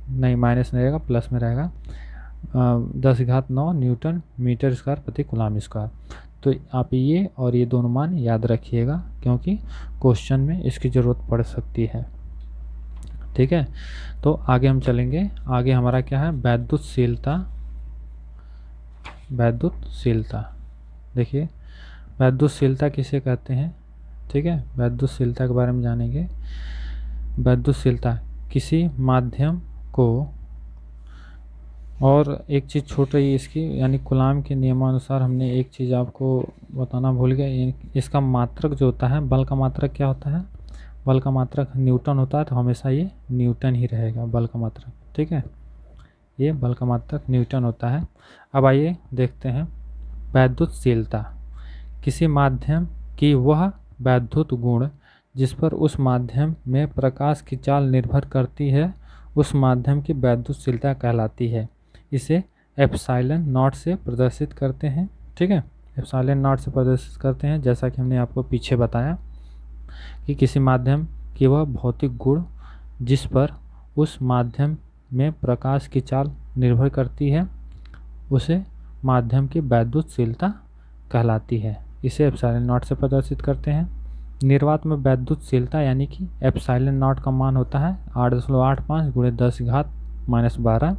[SPEAKER 1] नहीं रहेगा, प्लस में रहेगा 10⁹ न्यूटन मीटर स्क्वायर प्रति कूलाम स्क्वायर। तो आप ये और ये दोनों मान याद रखिएगा, क्योंकि क्वेश्चन में इसकी ज़रूरत पड़ सकती है। ठीक है, तो आगे हम चलेंगे। आगे हमारा क्या है, वैद्युतशीलता। देखिए, वैद्युतशीलता किसे कहते हैं। ठीक है, वैद्युतशीलता के बारे में जानेंगे। वैद्युतशीलता किसी माध्यम को, और एक चीज़ छूट रही है इसकी, यानी कूलाम के नियमानुसार हमने एक चीज़ आपको बताना भूल गए, इसका मात्रक जो होता है, बल का मात्रक क्या होता है, बल का मात्रक न्यूटन होता है, तो हमेशा ये न्यूटन ही रहेगा बल का मात्रक। ठीक है, ये बल का मात्रक न्यूटन होता है। अब आइए देखते हैं वैद्युतशीलता, किसी माध्यम की वह वैद्युत गुण जिस पर उस माध्यम में प्रकाश की चाल निर्भर करती है, उस माध्यम की वैद्युतशीलता कहलाती है। इसे एप्सिलॉन नॉट से प्रदर्शित करते हैं। ठीक है, एप्सिलॉन नॉट से प्रदर्शित करते हैं, जैसा कि हमने आपको पीछे बताया कि किसी माध्यम की वह भौतिक गुण जिस पर उस माध्यम में प्रकाश की चाल निर्भर करती है उसे माध्यम की वैद्युतशीलता कहलाती है। इसे एप्सिलॉन नॉट से प्रदर्शित करते हैं। निर्वात में वैद्युतशीलता यानी कि एप्सिलॉन नॉट का मान होता है 8.85 गुणे 10⁻⁻12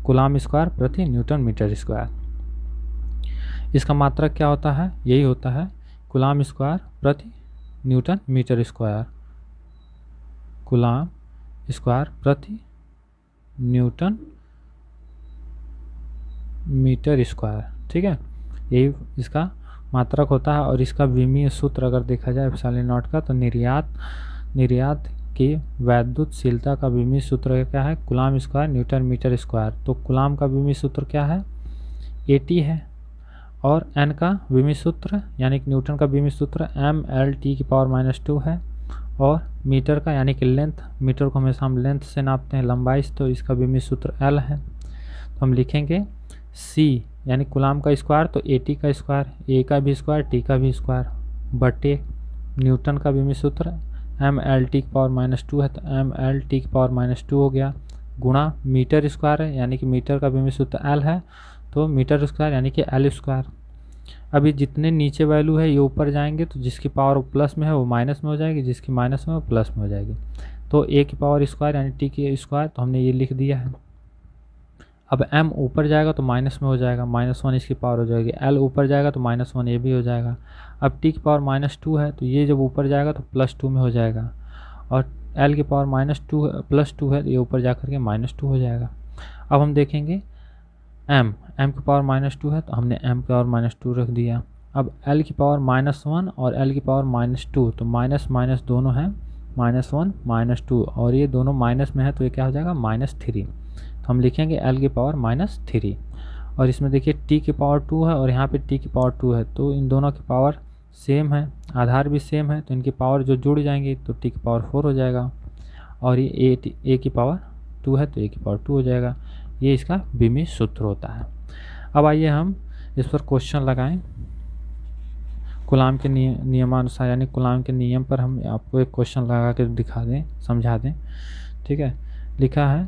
[SPEAKER 1] कूलाम स्क्वायर प्रति न्यूटन मीटर स्क्वायर। इसका मात्रक क्या होता है? यही होता है कूलाम स्क्वायर प्रति newton metre square. Coulomb square प्रति न्यूटन मीटर स्क्वायर, ठीक है, यही इसका मात्रक होता है। और इसका विमीय सूत्र अगर देखा जाए एप्सिलॉन नॉट का, तो निर्यात की वैद्युतशीलता का विमीय सूत्र क्या है? Coulomb square newton metre square. तो कूलाम का विमीय सूत्र क्या है? AT है। और n का विमीय सूत्र यानी कि न्यूटन का विमीय सूत्र mL/10⁻⁻2 है। और मीटर का यानी कि लेंथ, मीटर को हमेशा हम लेंथ से नापते हैं, लंबाई, तो इसका विमीय सूत्र L है। तो हम लिखेंगे C यानी कूलाम का स्क्वायर, तो AT का स्क्वायर, A का भी स्क्वायर, T का भी स्क्वायर, बटे न्यूटन का विमीय सूत्र mL/10⁻⁻2 है, तो mL/10⁻⁻2 हो गया, गुणा मीटर स्क्वायर है यानी कि मीटर का विमीय सूत्र L है, तो मीटर स्क्वायर यानी कि L स्क्वायर। अभी जितने नीचे वैल्यू है ये ऊपर जाएंगे, तो जिसकी पावर प्लस में है वो माइनस में हो जाएगी, जिसकी माइनस में वो प्लस में हो जाएगी। तो A की पावर स्क्वायर यानी T की स्क्वायर, तो हमने ये लिख दिया है। अब m ऊपर जाएगा तो माइनस में हो जाएगा, -1 इसकी पावर हो जाएगी। L ऊपर जाएगा तो -1 ये भी हो जाएगा। अब T की पावर -2 है, तो ये जब ऊपर जाएगा तो +2 में हो जाएगा। और L की पावर +2 है, तो ये ऊपर जा करके -2 हो जाएगा। अब हम देखेंगे m की पावर -2 है, तो हमने m की पावर -2 रख दिया। अब L की पावर -1 और L की पावर -2, तो माइनस माइनस दोनों हैं, -1 -2, और ये दोनों माइनस में है, तो ये क्या हो जाएगा? -3। तो हम लिखेंगे L की पावर -3। और इसमें देखिए T की पावर 2 है और यहाँ पे T की पावर 2 है, तो इन दोनों की पावर सेम है, आधार भी सेम है, तो इनकी पावर जो जुड़ जाएंगी तो T की पावर 4 हो जाएगा। और ये A की पावर 2 है, तो A की पावर 2 हो जाएगा। ये इसका विमीय सूत्र होता है। अब आइए हम इस पर क्वेश्चन लगाएं। कूलाम के नियमानुसार यानी कूलाम के नियम पर हम आपको एक क्वेश्चन लगा के दिखा दें, समझा दें, ठीक है। लिखा है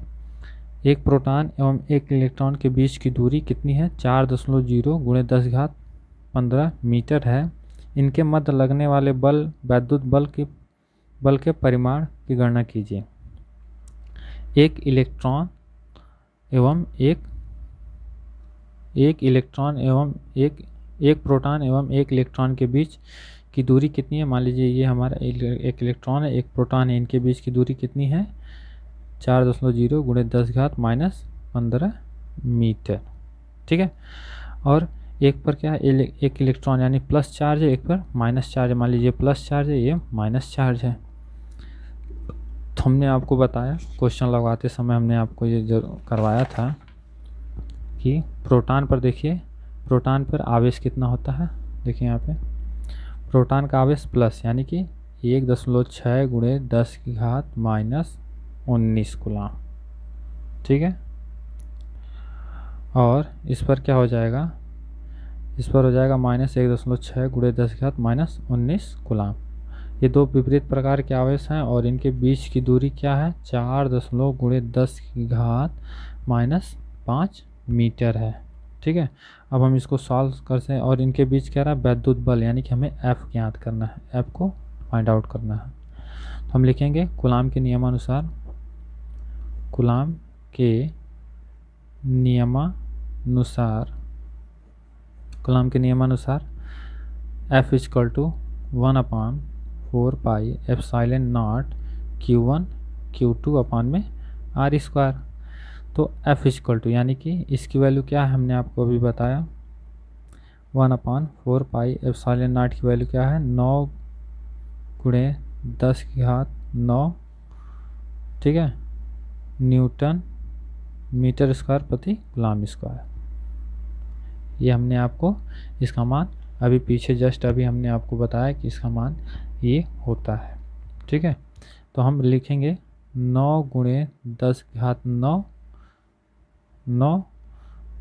[SPEAKER 1] एक प्रोटॉन एवं एक इलेक्ट्रॉन के बीच की दूरी कितनी है? 4.0 गुणे 10⁻15 मीटर है। इनके मध्य लगने वाले बल, वैद्युत बल के परिमाण की गणना कीजिए। एक इलेक्ट्रॉन एवं एक प्रोटॉन एवं एक इलेक्ट्रॉन के बीच की दूरी कितनी है? मान लीजिए ये हमारा एक इलेक्ट्रॉन है, एक प्रोटॉन है, इनके बीच की दूरी कितनी है? 4.0 गुणे 10⁻15 मीटर, ठीक है। और एक पर क्या है? एक इलेक्ट्रॉन यानी प्लस चार्ज है, एक पर माइनस चार्ज है। मान लीजिए प्लस चार्ज है, ये माइनस चार्ज है। तो हमने आपको बताया, क्वेश्चन लगाते समय हमने आपको ये जो करवाया था कि प्रोटॉन पर देखिए, प्रोटॉन पर आवेश कितना होता है? देखिए यहाँ पे प्रोटॉन का आवेश प्लस यानी कि 1.6 गुणे 10⁻⁻19 कूलाम, ठीक है। और इस पर क्या हो जाएगा? इस पर हो जाएगा -1.6 गुणे 10⁻⁻19 कूलाम। ये दो विपरीत प्रकार के आवेश हैं और इनके बीच की दूरी क्या है? 4 गुणे 10⁻⁵ मीटर है, ठीक है। अब हम इसको सॉल्व करते हैं और इनके बीच क्या रहा? वैद्युत बल यानी कि हमें F ज्ञात करना है, F को फाइंड आउट करना है। तो हम लिखेंगे कूलाम के नियमानुसार, कूलाम के नियमानुसार F = 1/4 pi epsilon not Q1 Q2 अपान में R²। तो F = यानी कि इसकी वैल्यू क्या है? हमने आपको अभी बताया 1/4 पाई एप्सिलॉन नॉट की वैल्यू क्या है? 9 गुणे 10⁻9, ठीक है, न्यूटन मीटर स्क्वायर प्रति कूलाम स्क्वायर। ये हमने आपको इसका मान अभी पीछे जस्ट अभी हमने आपको बताया कि इसका मान ये होता है, ठीक है। तो हम लिखेंगे 9 गुणे 10⁻9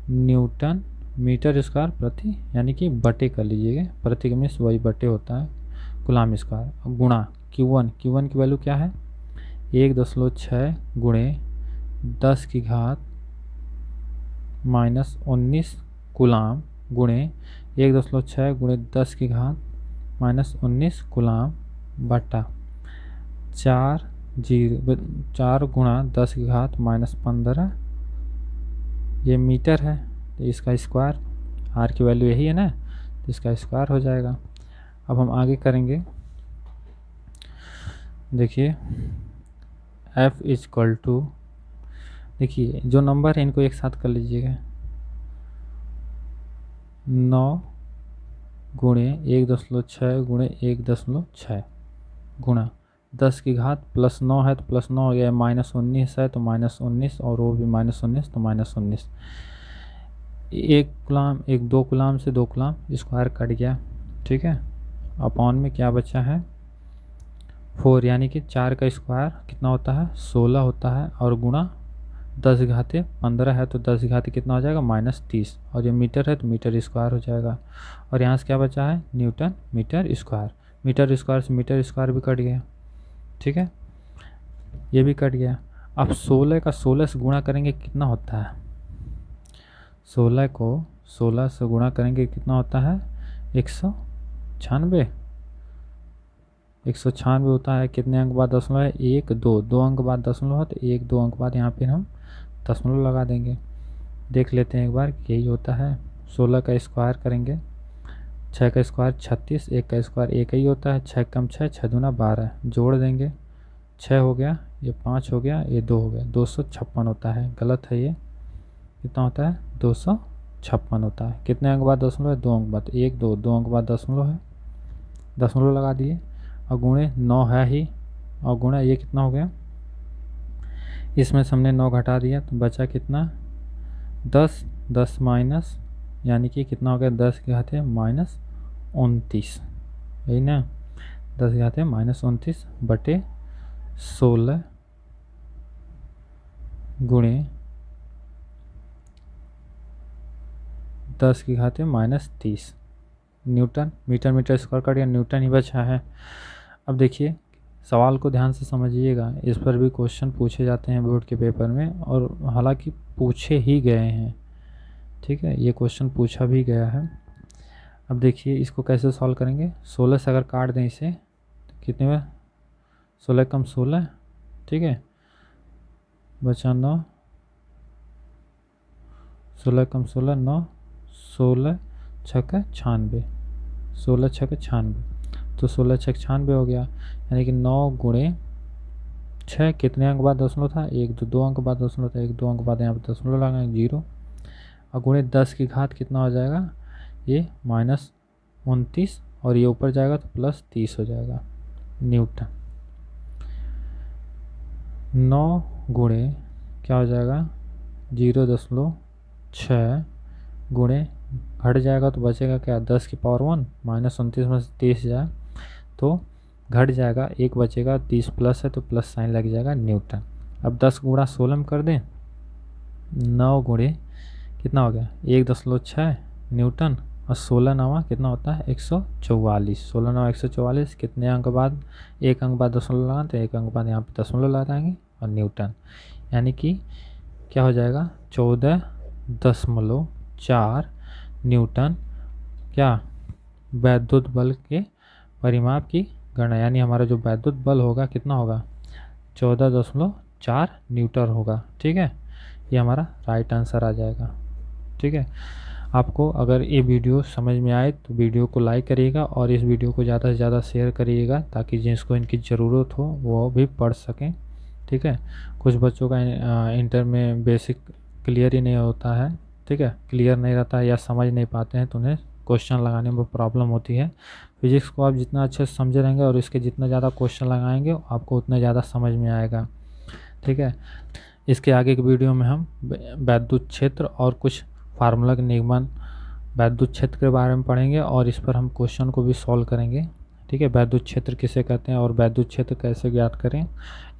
[SPEAKER 1] न्यूटन मीटर स्क्वायर प्रति, यानी कि बटे कर लीजिएगा, प्रति में वही बटे होता है कूलाम स्क्वायर, गुणा Q1 की वैल्यू क्या है? 1.6 गुणे 10 की घात -19 कूलाम गुणे 1.6 गुणे 10 की घात -19 कूलाम बटा 4 गुणा 10 की घात -15, ये मीटर है तो इसका स्क्वायर, आर की वैल्यू यही है ना, तो इसका स्क्वायर हो जाएगा। अब हम आगे करेंगे, देखिए F इक्वल टू, देखिए जो नंबर है इनको एक साथ कर लीजिएगा, 9 गुणे 1.6 गुणे 1.6 गुणा 10 की घात +9 है तो +9 हो गया, -19 है तो -19, और वो भी -19 तो -19, 1 कूलाम 2 कूलाम से 2 कूलाम स्क्वायर कट गया, ठीक है। अपॉन में क्या बचा है 4, यानी कि 4 का स्क्वायर कितना होता है 16 होता है, और गुणा 10 घाते 15 है तो 10 घाते कितना हो जाएगा -30, और ये मीटर है तो मीटर स्क्वायर हो जाएगा। और यहाँ से क्या बचा है newton metre square, metre square से मीटर स्क्वायर भी कट गया, ठीक है, ये भी कट गया। अब 16 का 16 से गुणा करेंगे कितना होता है, 16 को 16 से गुणा करेंगे कितना होता है 196, 196 होता है। कितने अंक बाद दशमलव है 1 2, 2 अंक बाद दशमलव है तो 1 2 अंक बाद यहाँ पे हम दशमलव लगा देंगे। देख लेते हैं एक बार, यही होता है। 16 का स्क्वायर करेंगे, 6 का स्क्वायर 36, 1 का स्क्वायर 1 ही होता है, 6 कम 6 6 दूना 12, जोड़ देंगे 6 हो गया, ये 5 हो गया, ये 2 हो गया, 256 होता है। गलत है ये, कितना होता है 256 होता है। कितने अंक बाद दशमलव है 2 अंक बाद, 1 2, 2 अंक बाद दशमलव है, दशमलव लगा दिए, और गुणे 9 है ही, और गुणा ये कितना हो गया, इसमें से हमने 9 घटा दिया तो बचा कितना 10, 10 माइनस, यानी कि कितना हो गया 10 के घाते -29, यही ना, 10 के घाते -29 बटे 16 गुणे 10 की घाते -30 newton, metre metre square cut गया, न्यूटन ही बचा है। अब देखिए सवाल को ध्यान से समझिएगा, इस पर भी क्वेश्चन पूछे जाते हैं बोर्ड के पेपर में, और हालांकि पूछे ही गए हैं, ठीक है, ये क्वेश्चन पूछा भी गया है। अब देखिए इसको कैसे सॉल्व करेंगे, 16 से अगर काट दें इसे तो कितने में 16 कम 16, ठीक है, बचा 9, 16 कम 16 9, 16 छक्का 96, 16 छक्का 96, तो 16 छक्का 96 हो गया, यानी कि 9 गुणे 6, कितने अंक बाद दशमलव था 1 2, 2 अंक बाद दशमलव था, 1 2 अंक बाद यहाँ पर दशमलव लगाएंगे 0, और गुणे 10 की घात कितना हो जाएगा, ये -29, और ये ऊपर जाएगा तो +30 हो जाएगा न्यूटन। 9 गुणे क्या हो जाएगा 0.6 गुणे घट जाएगा तो बचेगा क्या 10 की पावर 1, -29 में से 30 जाए तो घट जाएगा, एक बचेगा, 30 प्लस है तो प्लस साइन लग जाएगा न्यूटन। अब 10 गुणा 16 में कर दें, 9 गुणे कितना हो गया 1.6 न्यूटन, और 16 नवा कितना होता है 144, 16 नवा 144, कितने अंक बाद, एक अंक बाद दशमलव लगाएं तो एक अंक बाद यहाँ पे दशमलव लगाएंगे और न्यूटन, यानी कि क्या हो जाएगा 14.4 न्यूटन क्या वैद्युत बल के परिमाप की गणना, यानी हमारा जो वैद्युत बल होगा कितना होगा 14.4 न्यूटन होगा, ठीक है, ये हमारा राइट आंसर आ जाएगा, ठीक है। आपको अगर ये वीडियो समझ में आए तो वीडियो को लाइक करिएगा, और इस वीडियो को ज़्यादा से ज़्यादा शेयर करिएगा ताकि जिसको इनकी ज़रूरत हो वो भी पढ़ सकें, ठीक है। कुछ बच्चों का इंटर में बेसिक क्लियर ही नहीं होता है, ठीक है, क्लियर नहीं रहता है या समझ नहीं पाते हैं तो उन्हें क्वेश्चन लगाने में प्रॉब्लम होती है। फिजिक्स को आप जितना अच्छे से समझे रहेंगे और इसके जितना ज़्यादा क्वेश्चन लगाएंगे आपको उतना ज़्यादा समझ में आएगा, ठीक है। इसके आगे की वीडियो में हम वैद्युत क्षेत्र और कुछ फार्मूला के निगमन वैद्युत क्षेत्र के बारे में पढ़ेंगे, और इस पर हम क्वेश्चन को भी सॉल्व करेंगे, ठीक है। वैद्युत क्षेत्र किसे कहते हैं और वैद्युत क्षेत्र कैसे ज्ञात करें,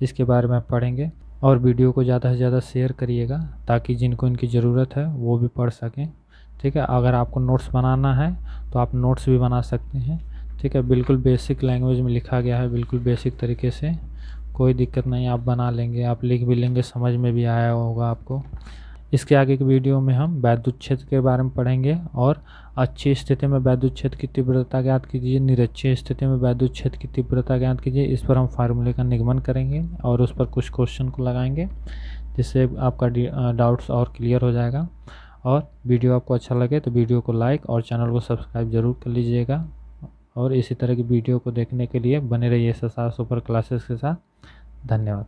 [SPEAKER 1] इसके बारे में पढ़ेंगे। और वीडियो को ज़्यादा से ज़्यादा शेयर करिएगा ताकि जिनको इनकी ज़रूरत है वो भी पढ़ सकें, ठीक है। अगर आपको नोट्स बनाना है तो आप नोट्स भी बना सकते हैं, ठीक है। बिल्कुल बेसिक लैंग्वेज में लिखा गया है, बिल्कुल बेसिक तरीके से, कोई दिक्कत नहीं, आप बना लेंगे, आप लिख भी लेंगे, समझ में भी आया होगा आपको। इसके आगे की वीडियो में हम वैद्युत क्षेत्र के बारे में पढ़ेंगे और अच्छी स्थिति में वैद्युत क्षेत्र की तीव्रता ज्ञात कीजिए, निरक्षीय स्थिति में वैद्युत क्षेत्र की तीव्रता ज्ञात कीजिए। इस पर हम फार्मूले का निगमन करेंगे और उस पर कुछ क्वेश्चन को लगाएंगे, जिससे आपका डाउट्स और क्लियर हो जाएगा। और वीडियो आपको अच्छा लगे तो वीडियो को लाइक और चैनल को सब्सक्राइब जरूर कर लीजिएगा। और इसी तरह की वीडियो को देखने के लिए बने रहिए SSR सुपर क्लासेस के साथ। धन्यवाद।